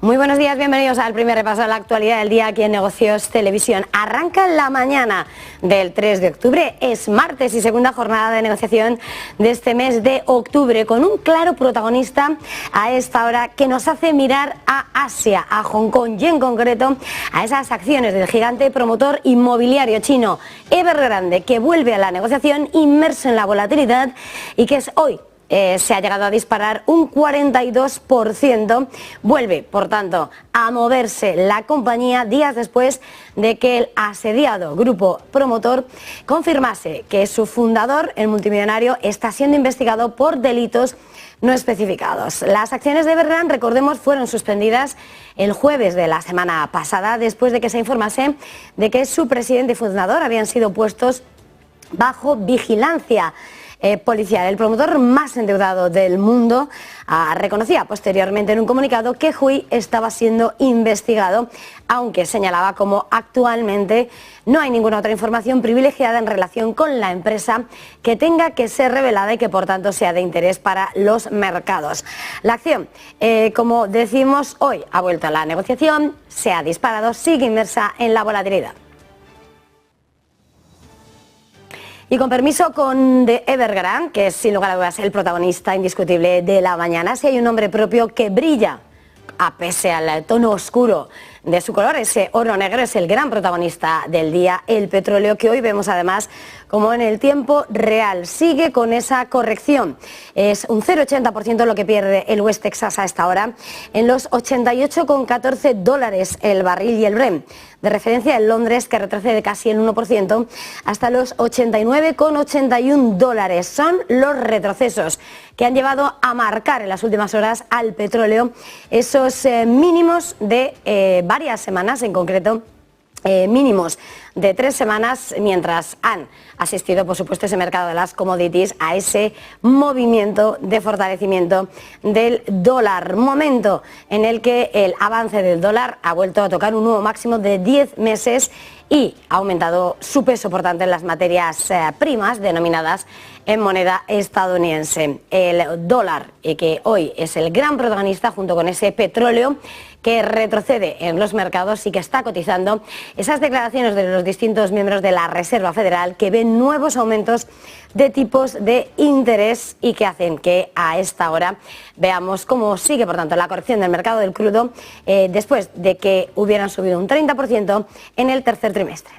Muy buenos días, bienvenidos al primer repaso de la actualidad del día aquí en Negocios Televisión. Arranca la mañana del 3 de octubre, es martes y segunda jornada de negociación de este mes de octubre, con un claro protagonista a esta hora que nos hace mirar a Asia, a Hong Kong y en concreto a esas acciones del gigante promotor inmobiliario chino Evergrande, que vuelve a la negociación inmerso en la volatilidad y que es hoy. Se ha llegado a disparar un 42%, vuelve por tanto a moverse la compañía días después de que el asediado grupo promotor confirmase que su fundador, el multimillonario, está siendo investigado por delitos no especificados. Las acciones de Evergrande, recordemos, fueron suspendidas el jueves de la semana pasada después de que se informase de que su presidente y fundador habían sido puestos bajo vigilancia policial. El promotor más endeudado del mundo reconocía posteriormente en un comunicado que Hui estaba siendo investigado, aunque señalaba como actualmente no hay ninguna otra información privilegiada en relación con la empresa que tenga que ser revelada y que por tanto sea de interés para los mercados. La acción, como decimos, hoy ha vuelto a la negociación, se ha disparado, sigue inmersa en la volatilidad. Y con permiso de Evergrande, que es sin lugar a dudas el protagonista indiscutible de la mañana, si hay un nombre propio que brilla, a pese al tono oscuro de su color, ese oro negro es el gran protagonista del día, el petróleo, que hoy vemos además como en el tiempo real sigue con esa corrección. Es un 0,80% lo que pierde el West Texas a esta hora, en los $88,14 el barril, y el Brent de referencia en Londres, que retrocede casi el 1% hasta los $89,81. Son los retrocesos que han llevado a marcar en las últimas horas al petróleo esos mínimos de varias semanas, en concreto mínimos de 3 semanas, mientras han asistido, por supuesto, ese mercado de las commodities a ese movimiento de fortalecimiento del dólar. Momento en el que el avance del dólar ha vuelto a tocar un nuevo máximo de 10 meses y ha aumentado su peso, por tanto, en las materias primas denominadas en moneda estadounidense. El dólar, que hoy es el gran protagonista junto con ese petróleo que retrocede en los mercados y que está cotizando, esas declaraciones de los distintos miembros de la Reserva Federal que ven nuevos aumentos de tipos de interés y que hacen que a esta hora veamos cómo sigue, por tanto, la corrección del mercado del crudo después de que hubieran subido un 30% en el tercer trimestre.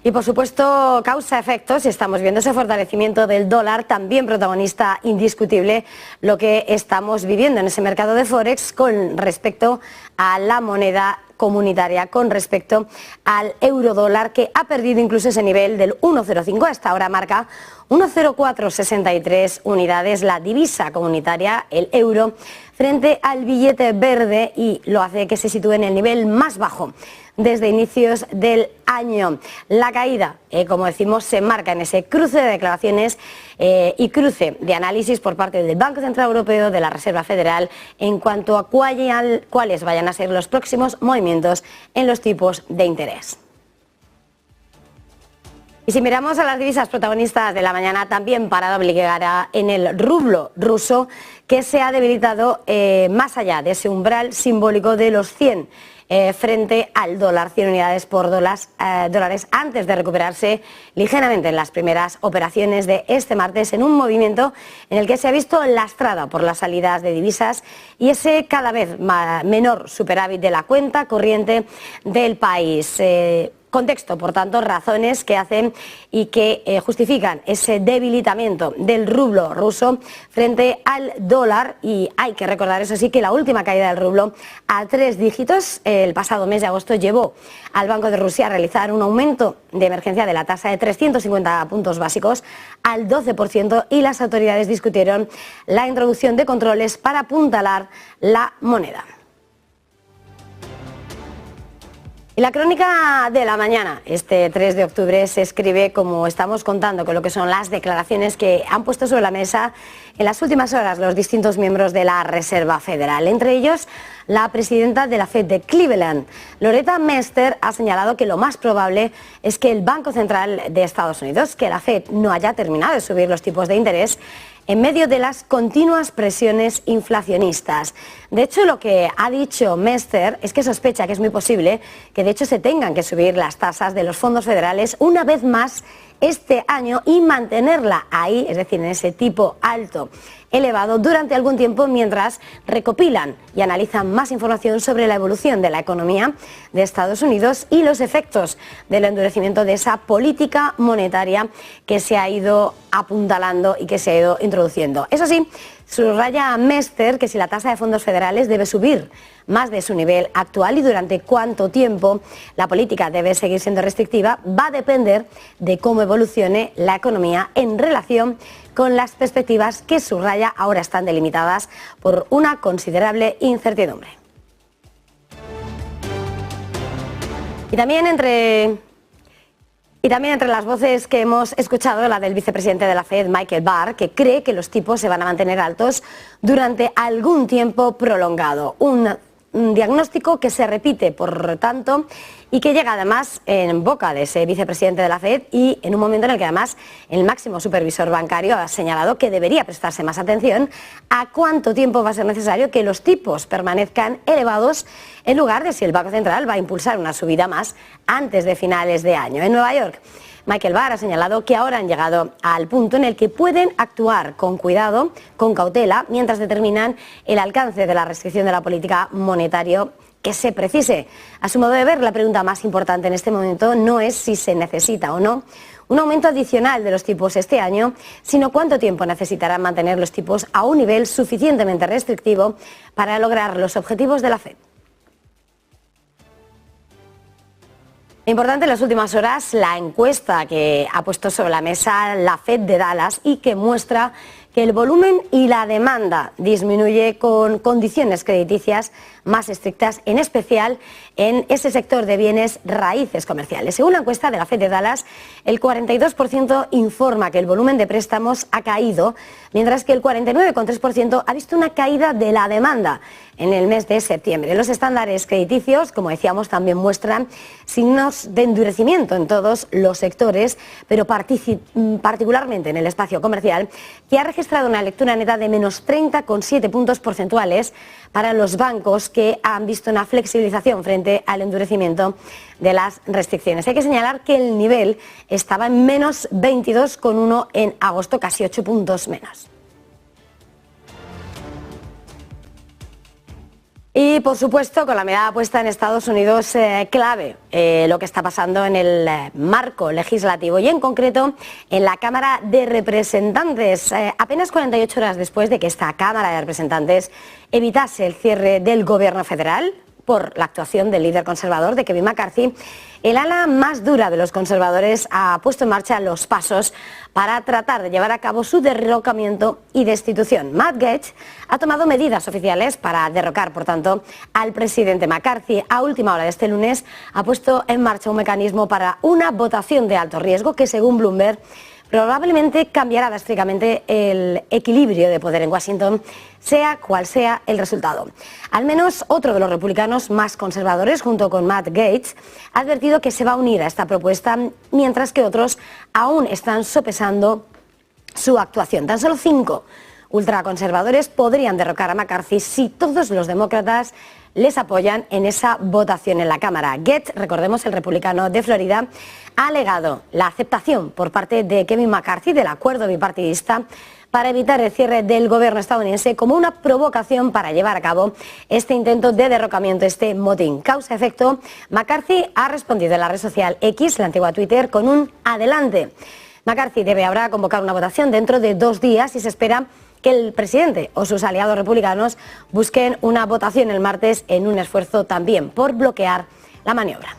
Y por supuesto, causa-efectos, y estamos viendo ese fortalecimiento del dólar, también protagonista indiscutible lo que estamos viviendo en ese mercado de Forex con respecto a la moneda comunitaria, con respecto al eurodólar, que ha perdido incluso ese nivel del 1,05, a esta hora marca 1,0463 unidades la divisa comunitaria, el euro, frente al billete verde, y lo hace que se sitúe en el nivel más bajo desde inicios del año. La caída, como decimos, se marca en ese cruce de declaraciones y cruce de análisis por parte del Banco Central Europeo, de la Reserva Federal, en cuanto a cuáles vayan a ser los próximos movimientos en los tipos de interés. Y si miramos a las divisas protagonistas de la mañana, también parada obligada en el rublo ruso, que se ha debilitado más allá de ese umbral simbólico de los 100 frente al dólar, 100 unidades por dólares antes de recuperarse ligeramente en las primeras operaciones de este martes, en un movimiento en el que se ha visto lastrado por las salidas de divisas y ese cada vez menor superávit de la cuenta corriente del país. Contexto, por tanto, razones que hacen y que justifican ese debilitamiento del rublo ruso frente al dólar. Y hay que recordar, eso sí, que la última caída del rublo a 3 dígitos el pasado mes de agosto llevó al Banco de Rusia a realizar un aumento de emergencia de la tasa de 350 puntos básicos al 12%, y las autoridades discutieron la introducción de controles para apuntalar la moneda. Y la crónica de la mañana, este 3 de octubre, se escribe, como estamos contando, con lo que son las declaraciones que han puesto sobre la mesa en las últimas horas los distintos miembros de la Reserva Federal. Entre ellos, la presidenta de la Fed de Cleveland, Loretta Mester, ha señalado que lo más probable es que el Banco Central de Estados Unidos, que la Fed no haya terminado de subir los tipos de interés, en medio de las continuas presiones inflacionistas. De hecho, lo que ha dicho Mester es que sospecha que es muy posible que de hecho se tengan que subir las tasas de los fondos federales una vez más este año y mantenerla ahí, es decir, en ese tipo alto elevado durante algún tiempo mientras recopilan y analizan más información sobre la evolución de la economía de Estados Unidos y los efectos del endurecimiento de esa política monetaria que se ha ido apuntalando y que se ha ido introduciendo. Eso sí, subraya Mester que si la tasa de fondos federales debe subir más de su nivel actual y durante cuánto tiempo la política debe seguir siendo restrictiva va a depender de cómo evolucione la economía en relación con las perspectivas que subraya ahora están delimitadas por una considerable incertidumbre. Y también entre las voces que hemos escuchado, la del vicepresidente de la Fed, Michael Barr, que cree que los tipos se van a mantener altos durante algún tiempo prolongado. Un diagnóstico que se repite, por tanto, y que llega además en boca de ese vicepresidente de la Fed y en un momento en el que además el máximo supervisor bancario ha señalado que debería prestarse más atención a cuánto tiempo va a ser necesario que los tipos permanezcan elevados en lugar de si el Banco Central va a impulsar una subida más antes de finales de año. En Nueva York, Michael Barr ha señalado que ahora han llegado al punto en el que pueden actuar con cuidado, con cautela, mientras determinan el alcance de la restricción de la política monetaria que se precise. A su modo de ver, la pregunta más importante en este momento no es si se necesita o no un aumento adicional de los tipos este año, sino cuánto tiempo necesitarán mantener los tipos a un nivel suficientemente restrictivo para lograr los objetivos de la Fed. Importante en las últimas horas la encuesta que ha puesto sobre la mesa la Fed de Dallas y que muestra que el volumen y la demanda disminuye con condiciones crediticias más estrictas, en especial en ese sector de bienes raíces comerciales. Según la encuesta de la Fed de Dallas, el 42% informa que el volumen de préstamos ha caído, mientras que el 49,3% ha visto una caída de la demanda en el mes de septiembre. Los estándares crediticios, como decíamos, también muestran signos de endurecimiento en todos los sectores, pero particularmente en el espacio comercial, que ha registrado una lectura neta de menos 30,7 puntos porcentuales para los bancos que han visto una flexibilización frente al endurecimiento de las restricciones. Hay que señalar que el nivel estaba en menos 22,1 en agosto, casi 8 puntos menos. Y por supuesto, con la mirada puesta en Estados Unidos, clave lo que está pasando en el marco legislativo y en concreto en la Cámara de Representantes. Apenas 48 horas después de que esta Cámara de Representantes evitase el cierre del gobierno federal por la actuación del líder conservador de Kevin McCarthy, el ala más dura de los conservadores ha puesto en marcha los pasos para tratar de llevar a cabo su derrocamiento y destitución. Matt Gaetz ha tomado medidas oficiales para derrocar, por tanto, al presidente McCarthy. A última hora de este lunes ha puesto en marcha un mecanismo para una votación de alto riesgo que, según Bloomberg, probablemente cambiará drásticamente el equilibrio de poder en Washington, sea cual sea el resultado. Al menos otro de los republicanos más conservadores, junto con Matt Gaetz, ha advertido que se va a unir a esta propuesta, mientras que otros aún están sopesando su actuación. Tan solo 5 ultraconservadores podrían derrocar a McCarthy si todos los demócratas les apoyan en esa votación en la Cámara. Gaetz, recordemos, el republicano de Florida, ha alegado la aceptación por parte de Kevin McCarthy del acuerdo bipartidista para evitar el cierre del gobierno estadounidense como una provocación para llevar a cabo este intento de derrocamiento, este motín. Causa-efecto, McCarthy ha respondido en la red social X, la antigua Twitter, con un adelante. McCarthy debe ahora convocar una votación dentro de 2 días y se espera que el presidente o sus aliados republicanos busquen una votación el martes en un esfuerzo también por bloquear la maniobra.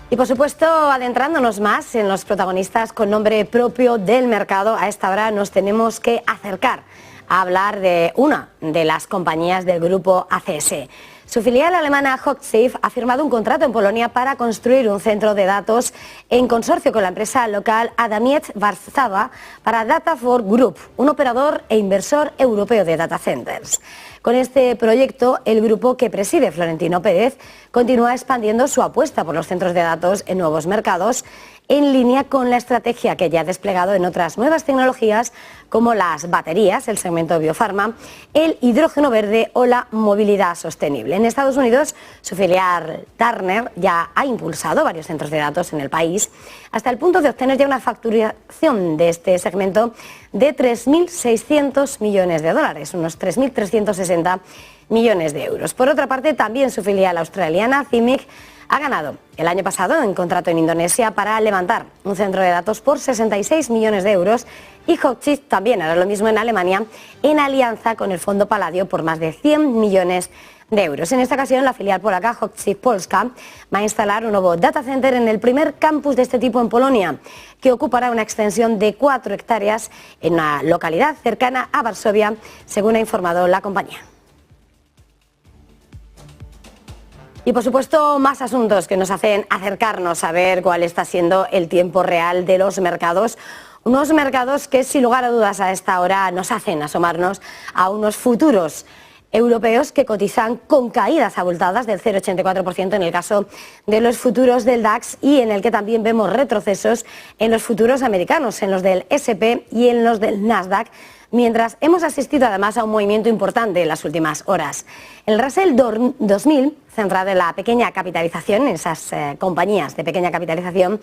Y por supuesto, adentrándonos más en los protagonistas con nombre propio del mercado, a esta hora nos tenemos que acercar a hablar de una de las compañías del grupo ACS. Su filial alemana HochSafe ha firmado un contrato en Polonia para construir un centro de datos en consorcio con la empresa local Adamiec Warszawa para Data4 Group, un operador e inversor europeo de data centers. Con este proyecto, el grupo que preside Florentino Pérez continúa expandiendo su apuesta por los centros de datos en nuevos mercados, en línea con la estrategia que ya ha desplegado en otras nuevas tecnologías como las baterías, el segmento biofarma, el hidrógeno verde o la movilidad sostenible. En Estados Unidos, su filial Turner ya ha impulsado varios centros de datos en el país, hasta el punto de obtener ya una facturación de este segmento de 3.600 millones de dólares, unos 3.360 millones de euros. Por otra parte, también su filial australiana, CIMIC, ha ganado el año pasado un contrato en Indonesia para levantar un centro de datos por 66 millones de euros y Hochschild también hará lo mismo en Alemania en alianza con el Fondo Palladio por más de 100 millones de euros. En esta ocasión, la filial polaca Hochschild Polska va a instalar un nuevo data center en el primer campus de este tipo en Polonia, que ocupará una extensión de 4 hectáreas en una localidad cercana a Varsovia, según ha informado la compañía. Y por supuesto más asuntos que nos hacen acercarnos a ver cuál está siendo el tiempo real de los mercados. Unos mercados que sin lugar a dudas a esta hora nos hacen asomarnos a unos futuros europeos que cotizan con caídas abultadas del 0,84% en el caso de los futuros del DAX y en el que también vemos retrocesos en los futuros americanos, en los del S&P y en los del Nasdaq, mientras hemos asistido además a un movimiento importante en las últimas horas. El Russell 2000, centrado en la pequeña capitalización, en esas compañías de pequeña capitalización,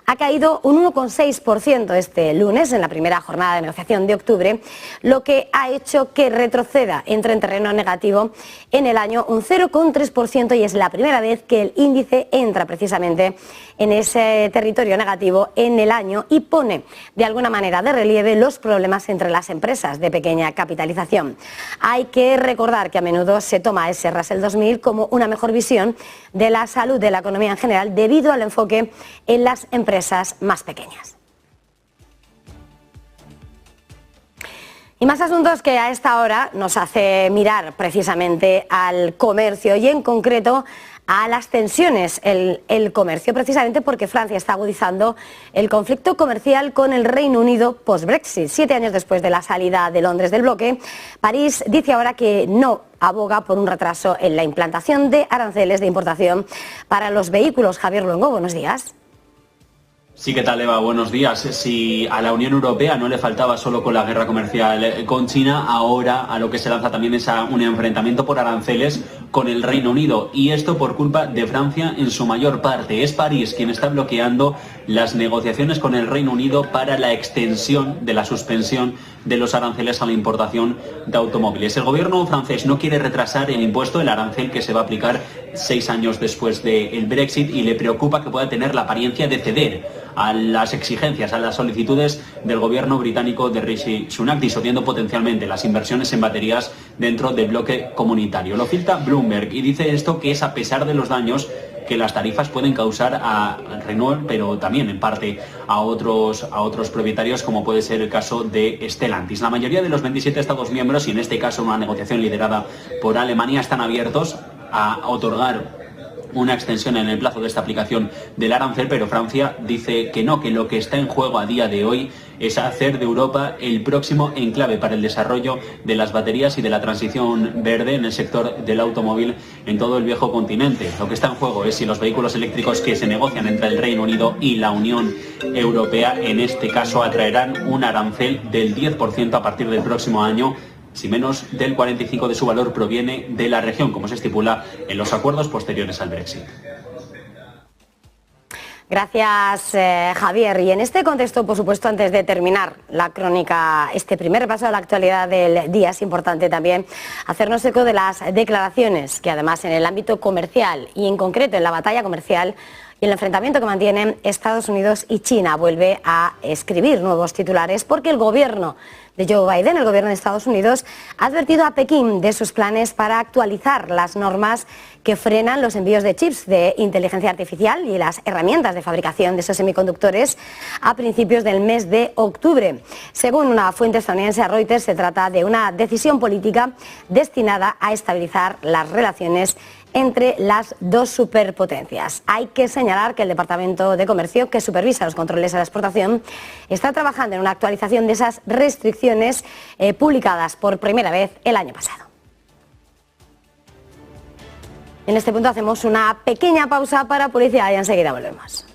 ha caído un 1,6% este lunes en la primera jornada de negociación de octubre, lo que ha hecho que retroceda, entre en terreno negativo en el año un 0,3% y es la primera vez que el índice entra precisamente en ese territorio negativo en el año y pone de alguna manera de relieve los problemas entre las empresas de pequeña capitalización. Hay que recordar que a menudo se toma ese Russell 2000 como una mejor visión de la salud de la economía en general debido al enfoque en las empresas más pequeñas. Y más asuntos que a esta hora nos hace mirar precisamente al comercio y en concreto a las tensiones el comercio, precisamente porque Francia está agudizando el conflicto comercial con el Reino Unido post-Brexit. 7 años después de la salida de Londres del bloque, París dice ahora que no aboga por un retraso en la implantación de aranceles de importación para los vehículos. Javier Luengo, buenos días. Sí, ¿qué tal, Eva? Buenos días. Si a la Unión Europea no le faltaba solo con la guerra comercial con China, ahora a lo que se lanza también es a un enfrentamiento por aranceles con el Reino Unido. Y esto por culpa de Francia en su mayor parte. Es París quien está bloqueando las negociaciones con el Reino Unido para la extensión de la suspensión de los aranceles a la importación de automóviles. El gobierno francés no quiere retrasar el impuesto, el arancel que se va a aplicar 6 años después del Brexit y le preocupa que pueda tener la apariencia de ceder a las exigencias, a las solicitudes del gobierno británico de Rishi Sunak, disolviendo potencialmente las inversiones en baterías dentro del bloque comunitario. Lo filtra Bloomberg y dice esto que es a pesar de los daños que las tarifas pueden causar a Renault, pero también en parte a otros propietarios, como puede ser el caso de Stellantis. La mayoría de los 27 Estados miembros, y en este caso una negociación liderada por Alemania, están abiertos a otorgar una extensión en el plazo de esta aplicación del arancel, pero Francia dice que no, que lo que está en juego a día de hoy es hacer de Europa el próximo enclave para el desarrollo de las baterías y de la transición verde en el sector del automóvil en todo el viejo continente. Lo que está en juego es si los vehículos eléctricos que se negocian entre el Reino Unido y la Unión Europea, en este caso, atraerán un arancel del 10% a partir del próximo año, si menos del 45% de su valor proviene de la región, como se estipula en los acuerdos posteriores al Brexit. Gracias, Javier. Y en este contexto, por supuesto, antes de terminar la crónica, este primer repaso de la actualidad del día, es importante también hacernos eco de las declaraciones que además en el ámbito comercial y en concreto en la batalla comercial y el enfrentamiento que mantienen Estados Unidos y China vuelve a escribir nuevos titulares porque el gobierno de Joe Biden, el gobierno de Estados Unidos, ha advertido a Pekín de sus planes para actualizar las normas que frenan los envíos de chips de inteligencia artificial y las herramientas de fabricación de esos semiconductores a principios del mes de octubre. Según una fuente estadounidense, Reuters, se trata de una decisión política destinada a estabilizar las relaciones entre las dos superpotencias. Hay que señalar que el Departamento de Comercio, que supervisa los controles a la exportación, está trabajando en una actualización de esas restricciones publicadas por primera vez el año pasado. En este punto hacemos una pequeña pausa para publicidad y enseguida volvemos.